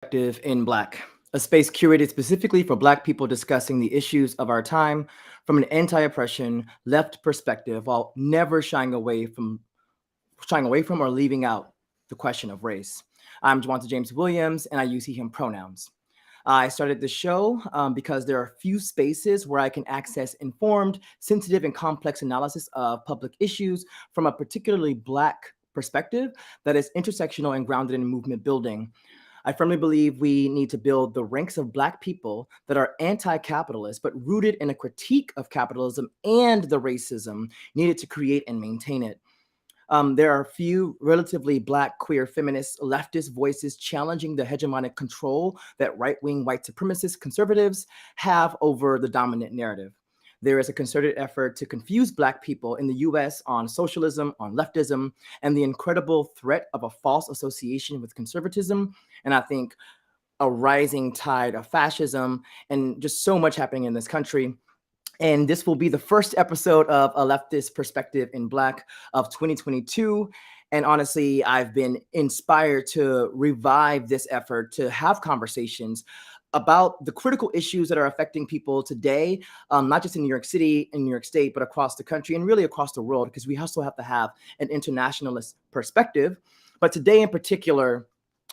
Perspective in Black, a space curated specifically for Black people discussing the issues of our time from an anti-oppression left perspective, while never shying away from or leaving out the question of race. I'm Jawanza James Williams, and I use he/him pronouns. I started the show because there are few spaces where I can access informed, sensitive, and complex analysis of public issues from a particularly Black perspective that is intersectional and grounded in movement building. I firmly believe we need to build the ranks of Black people that are anti capitalist, but rooted in a critique of capitalism and the racism needed to create and maintain it. There are few relatively Black, queer, feminist, leftist voices challenging the hegemonic control that right wing white supremacist conservatives have over the dominant narrative. There is a concerted effort to confuse Black people in the US on socialism, on leftism, and the incredible threat of a false association with conservatism. And I think a rising tide of fascism and just so much happening in this country. And this will be the first episode of A Leftist Perspective in Black of 2022. And honestly, I've been inspired to revive this effort to have conversations about the critical issues that are affecting people today, not just in New York City, in New York State, but across the country and really across the world, because we also have to have an internationalist perspective. But today in particular,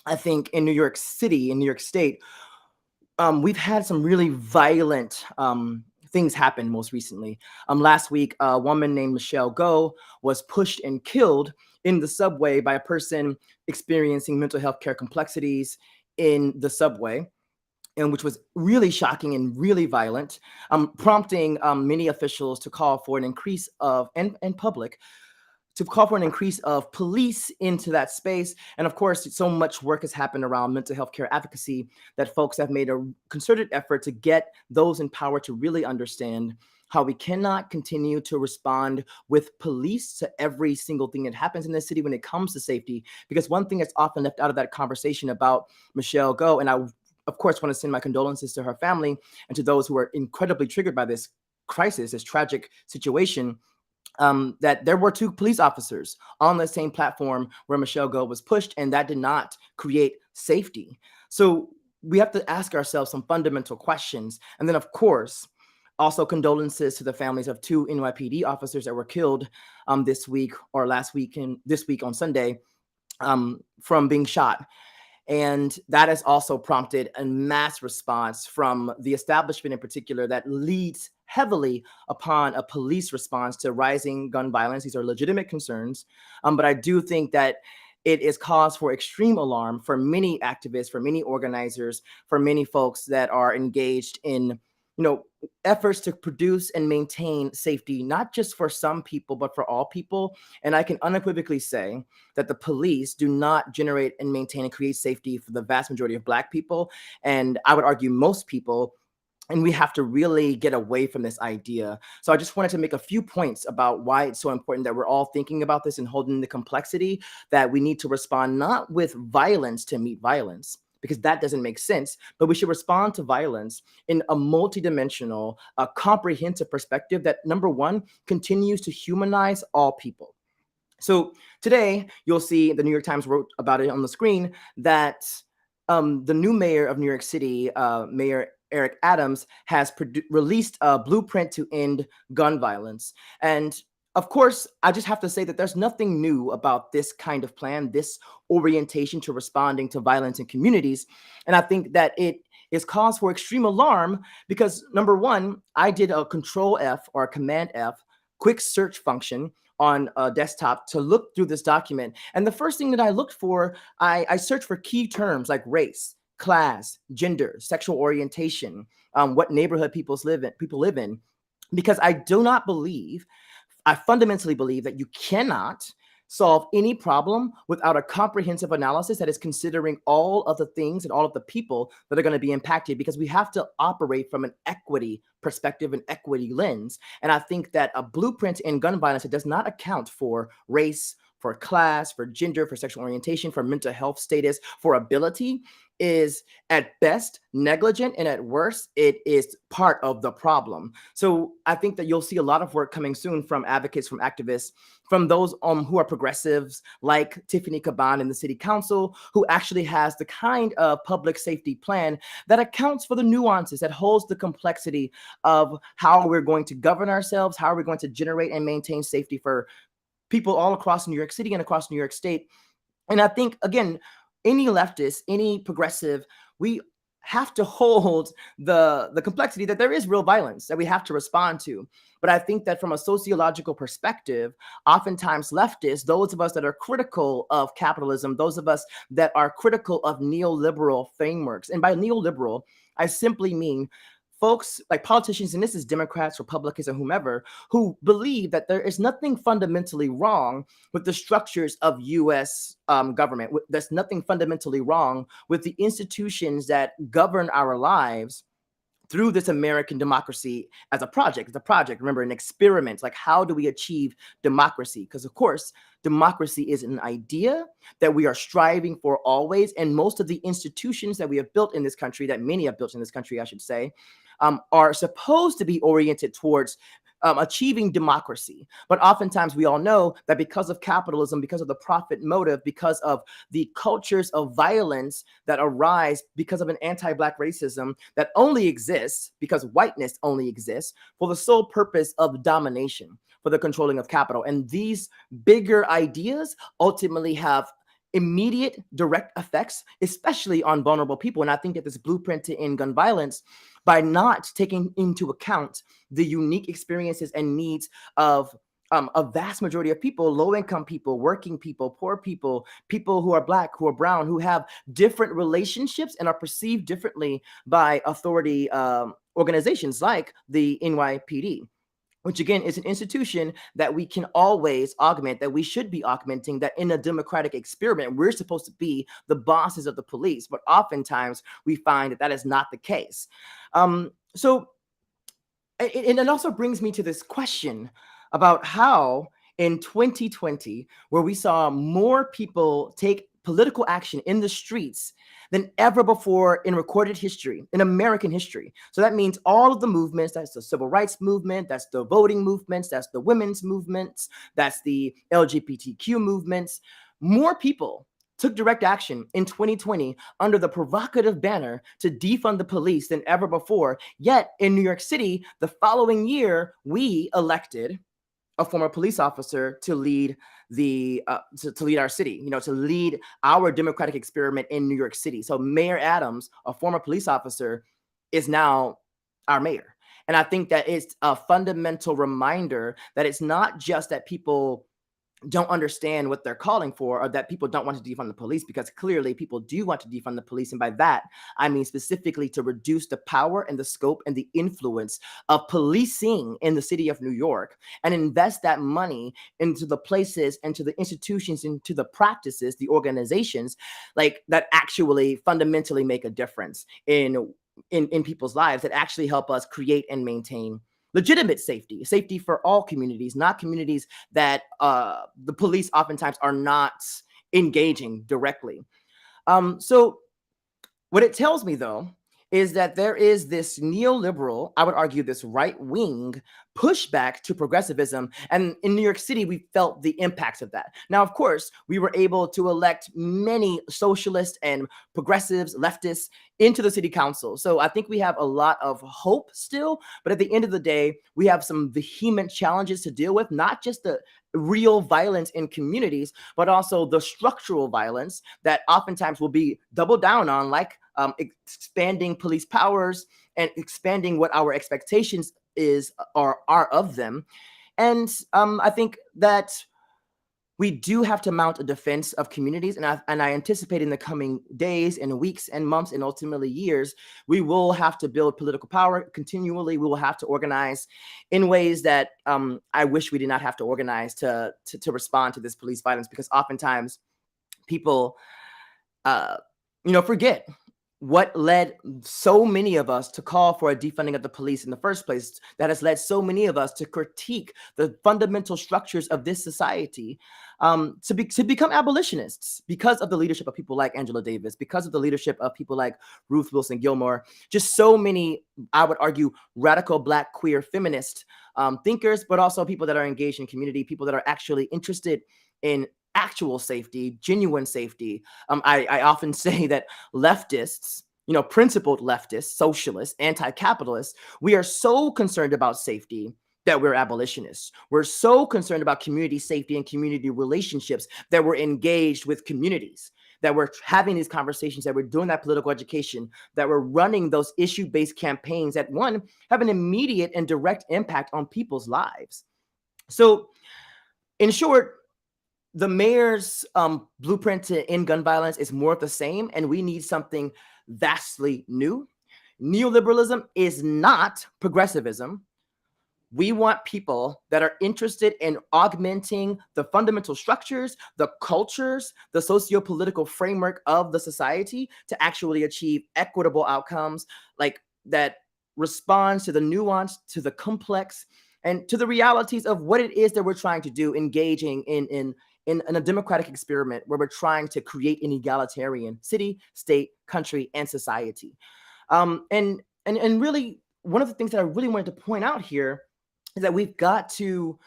I think in New York City, in New York State, we've had some really violent things happen most recently. Last week, a woman named Michelle Go was pushed and killed in the subway by a person experiencing mental health care complexities in the subway, and which was really shocking and really violent, prompting many officials to call for an increase of, and public, to call for an increase of police into that space. And of course, so much work has happened around mental health care advocacy that folks have made a concerted effort to get those in power to really understand how we cannot continue to respond with police to every single thing that happens in this city when it comes to safety. Because one thing that's often left out of that conversation about Michelle Go, and I, of course, want to send my condolences to her family and to those who are incredibly triggered by this crisis, this tragic situation, that there were two police officers on the same platform where Michelle Go was pushed, and that did not create safety. So we have to ask ourselves some fundamental questions. And then, of course, also condolences to the families of two NYPD officers that were killed this week or last week and this week on Sunday from being shot. And that has also prompted a mass response from the establishment in particular that leads heavily upon a police response to rising gun violence. These are legitimate concerns. But I do think that it is cause for extreme alarm for many activists, for many organizers, for many folks that are engaged in, efforts to produce and maintain safety, not just for some people, but for all people. And I can unequivocally say that the police do not generate and maintain and create safety for the vast majority of Black people. And I would argue most people. And we have to really get away from this idea. So I just wanted to make a few points about why it's so important that we're all thinking about this and holding the complexity that we need to respond not with violence to meet violence, because that doesn't make sense, but we should respond to violence in a multidimensional, comprehensive perspective that, number one, continues to humanize all people. So today, you'll see the New York Times wrote about it on the screen that the new mayor of New York City, Mayor Eric Adams, has released a blueprint to end gun violence. And of course, I just have to say that there's nothing new about this kind of plan, this orientation to responding to violence in communities. And I think that it is cause for extreme alarm because, number one, I did a Control F or a Command F quick search function on a desktop to look through this document. And the first thing that I looked for, I searched for key terms like race, class, gender, sexual orientation, what neighborhood people live in, because I fundamentally believe that you cannot solve any problem without a comprehensive analysis that is considering all of the things and all of the people that are going to be impacted, because we have to operate from an equity perspective and equity lens. And I think that a blueprint in gun violence that does not account for race, for class, for gender, for sexual orientation, for mental health status, for ability is at best negligent, and at worst it is part of the problem. So I think that you'll see a lot of work coming soon from advocates, from activists, from those who are progressives like Tiffany Caban in the city council, who actually has the kind of public safety plan that accounts for the nuances, that holds the complexity of how we're going to govern ourselves, how we're going to generate and maintain safety for people all across New York City and across New York State. And I think, again, any leftist, any progressive, we have to hold the complexity that there is real violence that we have to respond to. But I think that from a sociological perspective, oftentimes leftists, those of us that are critical of capitalism, those of us that are critical of neoliberal frameworks, and by neoliberal, I simply mean folks like politicians, and this is Democrats, Republicans, or whomever, who believe that there is nothing fundamentally wrong with the structures of U.S. Government. There's nothing fundamentally wrong with the institutions that govern our lives through this American democracy as a project. It's a project, remember, an experiment. Like, how do we achieve democracy? Because, of course, democracy is an idea that we are striving for always. And most of the institutions that we have built in this country, that many have built in this country, I should say, are supposed to be oriented towards achieving democracy. But oftentimes we all know that because of capitalism, because of the profit motive, because of the cultures of violence that arise because of an anti-Black racism that only exists because whiteness only exists for the sole purpose of domination, for the controlling of capital. And these bigger ideas ultimately have immediate direct effects, especially on vulnerable people. And I think that this blueprint to end gun violence, by not taking into account the unique experiences and needs of a vast majority of people, low-income people, working people, poor people, people who are Black, who are brown, who have different relationships and are perceived differently by authority organizations like the NYPD, which again is an institution that we can always augment, that we should be augmenting, that in a democratic experiment, we're supposed to be the bosses of the police. But oftentimes we find that that is not the case. So it also brings me to this question about how in 2020, where we saw more people take political action in the streets than ever before in recorded history, in American history. So that means all of the movements, that's the civil rights movement, that's the voting movements, that's the women's movements, that's the LGBTQ movements. More people took direct action in 2020 under the provocative banner to defund the police than ever before. Yet in New York City, the following year, we elected a former police officer to lead the to lead our city, to lead our democratic experiment in New York City. So Mayor Adams, a former police officer, is now our mayor. And I think that it's a fundamental reminder that it's not just that people don't understand what they're calling for, or that people don't want to defund the police, because clearly people do want to defund the police. And by that, I mean specifically to reduce the power and the scope and the influence of policing in the city of New York, and invest that money into the places, into the institutions, into the practices, the organizations like that actually fundamentally make a difference in people's lives, that actually help us create and maintain legitimate safety for all communities, not communities that the police oftentimes are not engaging directly. So what it tells me, though, is that there is this neoliberal, I would argue this right-wing pushback to progressivism. And in New York City, we felt the impacts of that. Now, of course, we were able to elect many socialists and progressives, leftists into the city council. So I think we have a lot of hope still. But at the end of the day, we have some vehement challenges to deal with, not just the real violence in communities, but also the structural violence that oftentimes will be doubled down on, like expanding police powers and expanding what our expectations are of them. And I think that we do have to mount a defense of communities. And I anticipate in the coming days and weeks and months and ultimately years, we will have to build political power continually. We will have to organize in ways that I wish we did not have to organize to respond to this police violence, because oftentimes people, forget what led so many of us to call for a defunding of the police in the first place, that has led so many of us to critique the fundamental structures of this society, to become abolitionists because of the leadership of people like Angela Davis, because of the leadership of people like Ruth Wilson Gilmore, just so many, I would argue, radical Black queer feminist thinkers, but also people that are engaged in community, people that are actually interested in actual safety, genuine safety. I often say that leftists, principled leftists, socialists, anti-capitalists, we are so concerned about safety that we're abolitionists. We're so concerned about community safety and community relationships that we're engaged with communities, that we're having these conversations, that we're doing that political education, that we're running those issue-based campaigns that, one, have an immediate and direct impact on people's lives. So, in short, the mayor's blueprint to end gun violence is more of the same, and we need something vastly new. Neoliberalism is not progressivism. We want people that are interested in augmenting the fundamental structures, the cultures, the socio-political framework of the society to actually achieve equitable outcomes, like that responds to the nuance, to the complex, and to the realities of what it is that we're trying to do, engaging in a democratic experiment where we're trying to create an egalitarian city, state, country, and society. And really, one of the things that I really wanted to point out here is that we've got to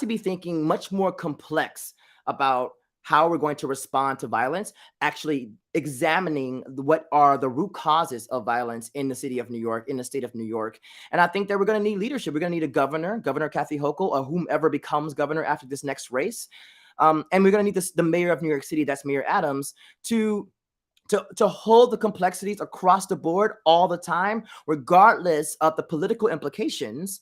be thinking much more complex about how we're going to respond to violence, actually examining what are the root causes of violence in the city of New York, in the state of New York. And I think that we're going to need leadership. We're going to need a governor, Governor Kathy Hochul, or whomever becomes governor after this next race. And we're going to need the mayor of New York City, that's Mayor Adams, to hold the complexities across the board all the time, regardless of the political implications,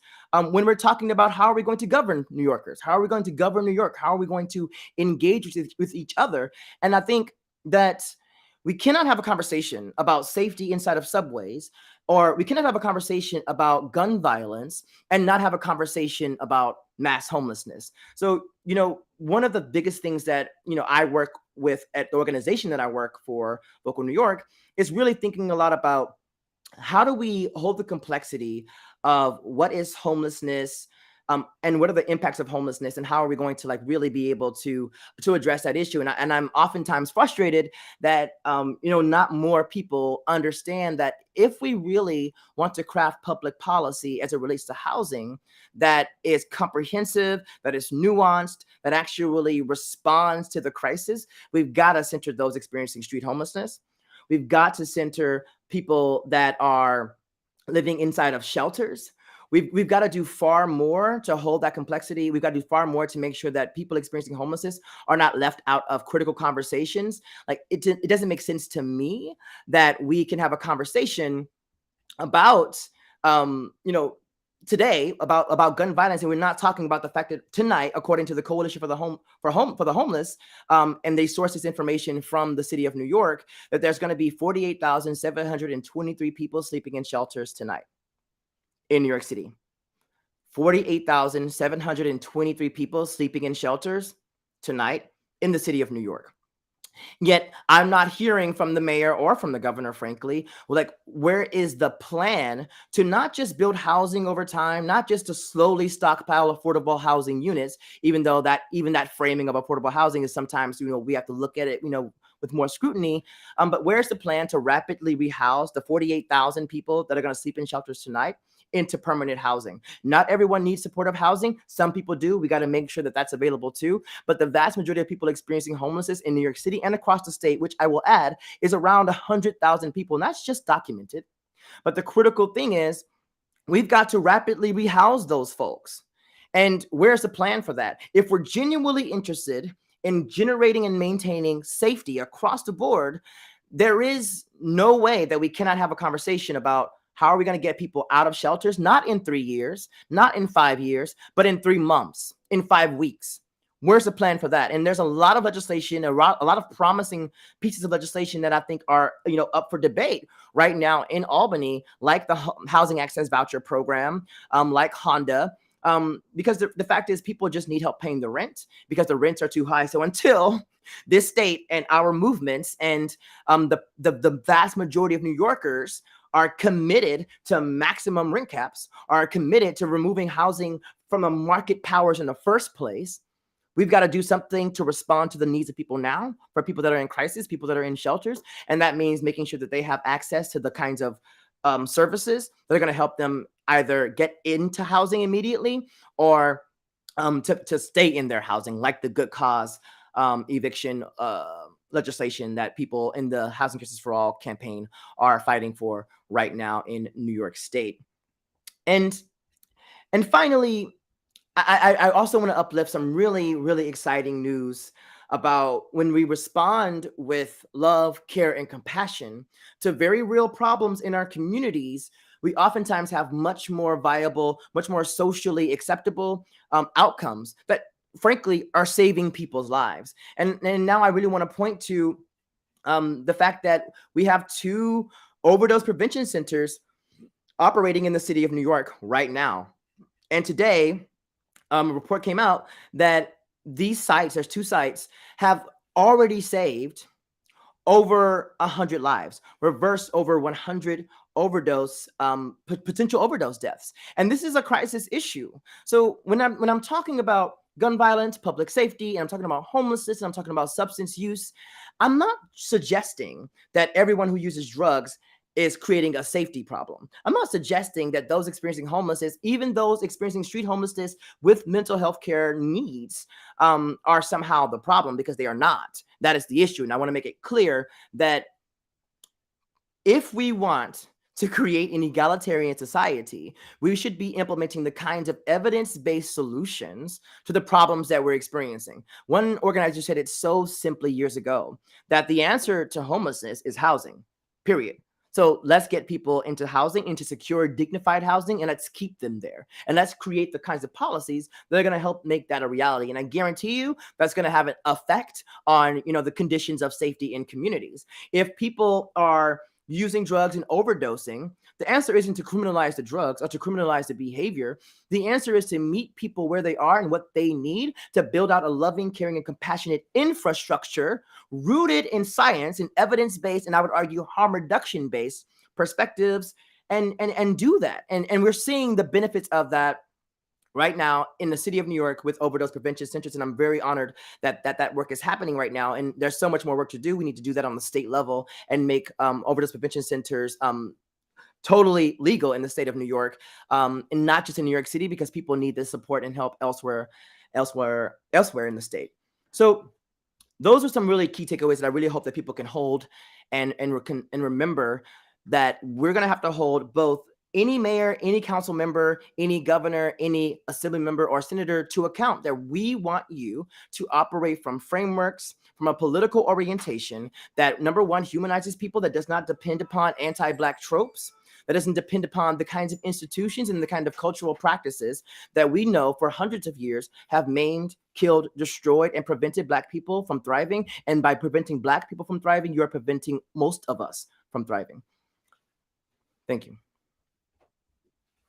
when we're talking about how are we going to govern New Yorkers, how are we going to govern New York, how are we going to engage with each other. And I think that we cannot have a conversation about safety inside of subways, or we cannot have a conversation about gun violence and not have a conversation about mass homelessness. So, one of the biggest things that, I work with at the organization that I work for, Local New York, is really thinking a lot about how do we hold the complexity of what is homelessness, and what are the impacts of homelessness, and how are we going to really be able to address that issue. And I'm oftentimes frustrated that not more people understand that if we really want to craft public policy as it relates to housing that is comprehensive, that is nuanced, that actually responds to the crisis, we've got to center those experiencing street homelessness. We've got to center people that are living inside of shelters. We've got to do far more to hold that complexity. We've got to do far more to make sure that people experiencing homelessness are not left out of critical conversations. Like it doesn't make sense to me that we can have a conversation about, today about gun violence, and we're not talking about the fact that tonight, according to the Coalition for the Homeless, and they source this information from the city of New York, that there's going to be 48,723 people sleeping in shelters tonight in New York City. 48,723 people sleeping in shelters tonight in the city of New York. Yet I'm not hearing from the mayor or from the governor, frankly, where is the plan to not just build housing over time, not just to slowly stockpile affordable housing units, even though that framing of affordable housing is sometimes, we have to look at it, with more scrutiny. But where's the plan to rapidly rehouse the 48,000 people that are going to sleep in shelters tonight into permanent housing? Not everyone needs supportive housing. Some people do. We got to make sure that that's available too. But the vast majority of people experiencing homelessness in New York City and across the state, which I will add, is around 100,000 people. And that's just documented. But the critical thing is we've got to rapidly rehouse those folks. And where's the plan for that? If we're genuinely interested in generating and maintaining safety across the board, there is no way that we cannot have a conversation about how are we going to get people out of shelters, not in 3 years, not in 5 years, but in 3 months, in 5 weeks. Where's the plan for that? And there's a lot of legislation, a lot of promising pieces of legislation that I think are, up for debate right now in Albany, like the Housing Access Voucher Program, like Honda, because the fact is people just need help paying the rent because the rents are too high. So until This state and our movements and the vast majority of New Yorkers are committed to maximum rent caps, are committed to removing housing from the market powers in the first place. We've got to do something to respond to the needs of people now, for people that are in crisis, people that are in shelters. And that means making sure that they have access to the kinds of services that are going to help them either get into housing immediately or to stay in their housing, like the good cause eviction legislation that people in the Housing Justice for All campaign are fighting for right now in New York State. And finally, I also want to uplift some really, really exciting news about when we respond with love, care, and compassion to very real problems in our communities. We oftentimes have much more viable, much more socially acceptable outcomes that, frankly, are saving people's lives. And now I really want to point to the fact that we have 2 overdose prevention centers operating in the city of New York right now. And today, a report came out that these sites, there's 2 sites, have already saved over 100 lives, reversed over 100 overdose potential overdose deaths. And this is a crisis issue. So when I'm talking about gun violence, public safety, and I'm talking about homelessness, and I'm talking about substance use, I'm not suggesting that everyone who uses drugs is creating a safety problem. I'm not suggesting that those experiencing homelessness, even those experiencing street homelessness with mental health care needs, are somehow the problem, because they are not. That is the issue. And I want to make it clear that if we want to create an egalitarian society, we should be implementing the kinds of evidence-based solutions to the problems that we're experiencing. One organizer said it so simply years ago, that the answer to homelessness is housing, period. So let's get people into housing, into secure, dignified housing, and let's keep them there. And let's create the kinds of policies that are going to help make that a reality. And I guarantee you that's going to have an effect on, the conditions of safety in communities. If people are using drugs and overdosing, the answer isn't to criminalize the drugs or to criminalize the behavior. The answer is to meet people where they are and what they need to build out a loving, caring, and compassionate infrastructure rooted in science and evidence-based, and I would argue harm reduction-based perspectives, and do that. And we're seeing the benefits of that right now in the city of New York with overdose prevention centers. And I'm very honored that work is happening right now. And there's so much more work to do. We need to do that on the state level and make overdose prevention centers totally legal in the state of New York, and not just in New York City, because people need this support and help elsewhere in the state. So those are some really key takeaways that I really hope that people can hold and remember, that we're going to have to hold both any mayor, any council member, any governor, any assembly member or senator to account, that we want you to operate from frameworks, from a political orientation that, number one, humanizes people, that does not depend upon anti-Black tropes, that doesn't depend upon the kinds of institutions and the kind of cultural practices that we know for hundreds of years have maimed, killed, destroyed, and prevented Black people from thriving. And by preventing Black people from thriving, you are preventing most of us from thriving. Thank you.